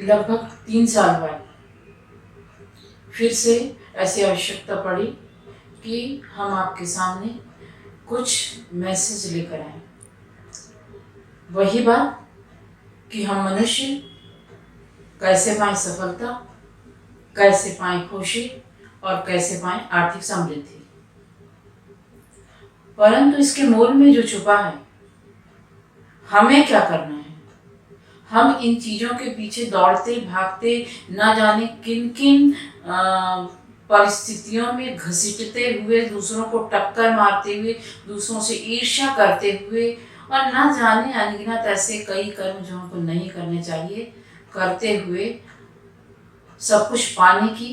लगभग 3 साल बाद फिर से ऐसी आवश्यकता पड़ी कि हम आपके सामने कुछ मैसेज लेकर आए। वही बात कि हम मनुष्य कैसे पाएं सफलता, कैसे पाएं खुशी और कैसे पाएं आर्थिक समृद्धि। परंतु इसके मूल में जो छुपा है, हमें क्या करना है। हम इन चीजों के पीछे दौड़ते भागते न जाने किन किन परिस्थितियों में घसीटते हुए, दूसरों को टक्कर मारते हुए, दूसरों से ईर्ष्या करते हुए और न जाने अनगिनत ऐसे कई कर्म जो हमको नहीं करने चाहिए करते हुए सब कुछ पाने की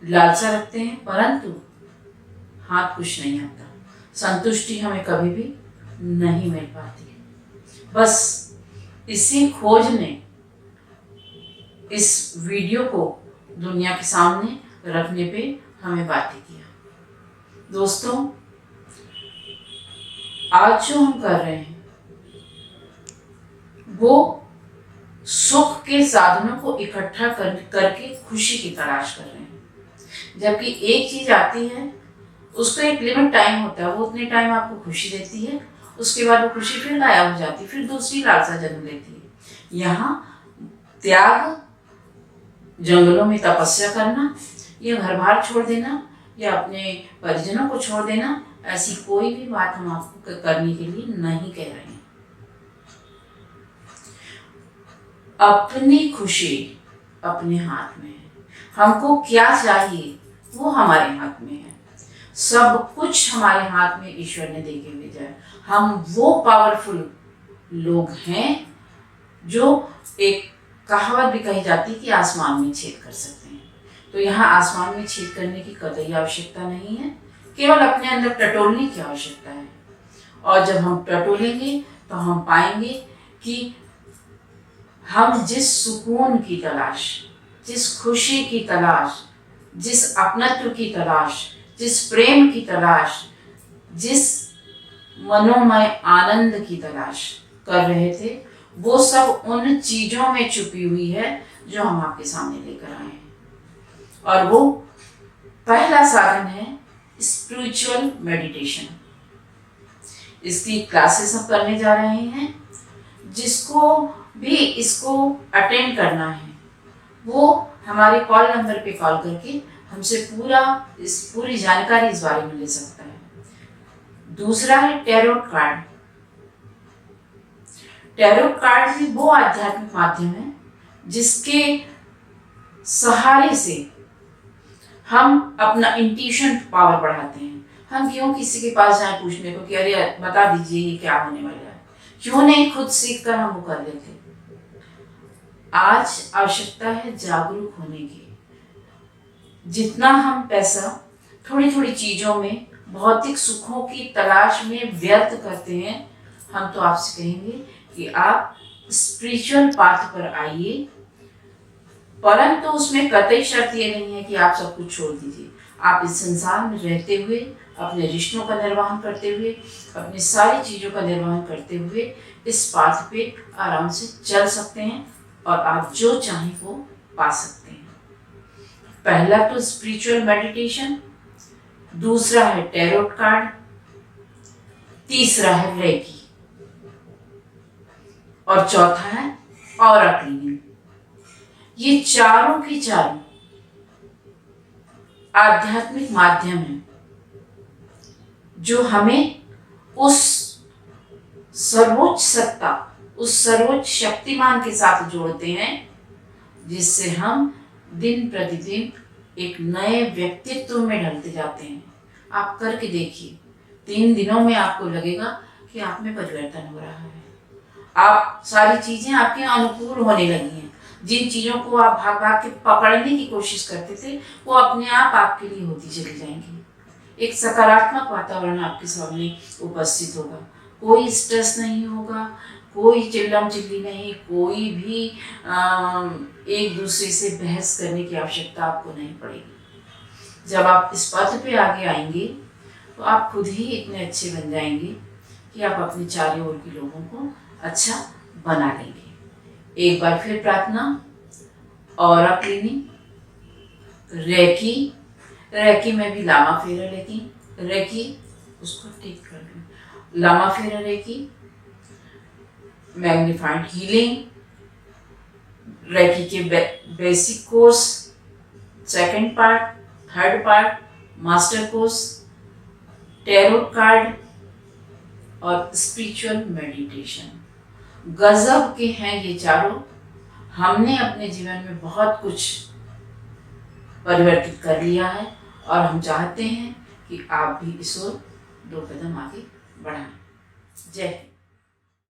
लालसा रखते हैं, परंतु हाथ कुछ नहीं आता। संतुष्टि हमें कभी भी नहीं मिल पाती है। बस इसी खोज ने इस वीडियो को दुनिया के सामने रखने पे हमें बाध्य किया। दोस्तों, आज जो हम कर रहे हैं वो सुख के साधनों को इकट्ठा करके खुशी की तलाश कर रहे हैं। जबकि एक चीज आती है, उसका एक लिमिट टाइम होता है, वो उतने टाइम आपको खुशी देती है, उसके बाद वो खुशी फिर गायब हो जाती है, फिर दूसरी लालसा जन्म लेती है। यहाँ त्याग, जंगलों में तपस्या करना, या घर बार छोड़ देना, या अपने परिजनों को छोड़ देना, ऐसी कोई भी बात हम आपको करने के लिए नहीं कह रहे हैं। अपनी खुशी अपने हाथ में है। हमको क्या चाहिए वो हमारे हाथ में है। सब कुछ हमारे हाथ में ईश्वर ने देके भेजा है। हम वो पावरफुल लोग हैं जो, एक कहावत भी कही जाती है कि आसमान में छेद कर सकते हैं। तो यहाँ आसमान में छेद करने की कतई आवश्यकता नहीं है, केवल अपने अंदर टटोलने की आवश्यकता है। और जब हम टटोलेंगे तो हम पाएंगे कि हम जिस सुकून की तलाश, जिस खुशी की तलाश, जिस अपनत्व की तलाश, जिस प्रेम की तलाश, जिस मनोमय आनंद की तलाश कर रहे थे, वो सब उन चीजों में छुपी हुई है जो हम आपके सामने लेकर आए हैं। और वो पहला साधन है स्पिरिचुअल मेडिटेशन। इसकी क्लासेस हम करने जा रहे हैं। जिसको भी इसको अटेंड करना है वो हमारे कॉल नंबर पे कॉल करके हमसे पूरी जानकारी इस बारे में ले सकता है। दूसरा है टैरोट कार्ड। टैरोट कार्ड भी वो आध्यात्मिक माध्यम है जिसके सहारे से हम अपना इंट्यूशन पावर बढ़ाते हैं। हम क्यों किसी के पास जाए पूछने को कि अरे बता दीजिए ये क्या होने वाला है, क्यों नहीं खुद सीख कर हम वो कर लेते। आज आवश्यकता है जागरूक होने की। जितना हम पैसा थोड़ी थोड़ी चीजों में, भौतिक सुखों की तलाश में व्यर्थ करते हैं, हम तो आपसे कहेंगे कि आप स्पिरिचुअल पाथ पर आइए। परंतु उसमें कतई शर्त ये नहीं है कि आप सब कुछ छोड़ दीजिए। आप इस संसार में रहते हुए, अपने रिश्तों का निर्वहन करते हुए, अपनी सारी चीजों का निर्वहन करते हुए इस पाथ पे आराम से चल सकते हैं और आप जो चाहें वो पा सकते हैं। पहला तो स्पिरिचुअल मेडिटेशन, दूसरा है टैरोट कार्ड, तीसरा है रेकी और चौथा है ऑरा क्लीनिंग। ये चारों के चारों आध्यात्मिक माध्यम है जो हमें उस सर्वोच्च सत्ता, उस सर्वोच्च शक्तिमान के साथ जोड़ते हैं, जिससे हम दिन प्रतिदिन एक नए व्यक्तित्व में ढलते जाते हैं। आप करके देखिए, 3 दिनों में आपको लगेगा कि आप में परिवर्तन हो रहा है। आप सारी चीजें आपके अनुकूल होने लगी हैं। जिन चीजों को आप भाग भाग के पकड़ने की कोशिश करते थे वो अपने आप आपके लिए होती चली जाएंगी। एक सकारात्मक वातावरण आपके सामने उपस्थित होगा। कोई स्ट्रेस नहीं होगा, कोई चिल्लम चिल्ली नहीं, कोई भी एक दूसरे से बहस करने की आवश्यकता आपको नहीं पड़ेगी। जब आप इस पथ पे आगे आएंगे तो आप खुद ही इतने अच्छे बन जाएंगे कि आप अपने चारों ओर के लोगों को अच्छा बना लेंगे। एक बार फिर प्रार्थना, ऑरा क्लीनिंग, रेकी, रेकी में भी लामा फेरा रेकी उसको ठीक कर लूँ, लामा फेरा रेकी, मैग्नीफाइड हीलिंग, रेकी के basic course, second part, third part, master course, tarot card और स्पिरिचुअल मेडिटेशन। गजब के हैं ये चारों। हमने अपने जीवन में बहुत कुछ परिवर्तित कर लिया है और हम चाहते हैं कि आप भी इस ओर 2 कदम आगे बढ़ाएं। जय हिंद।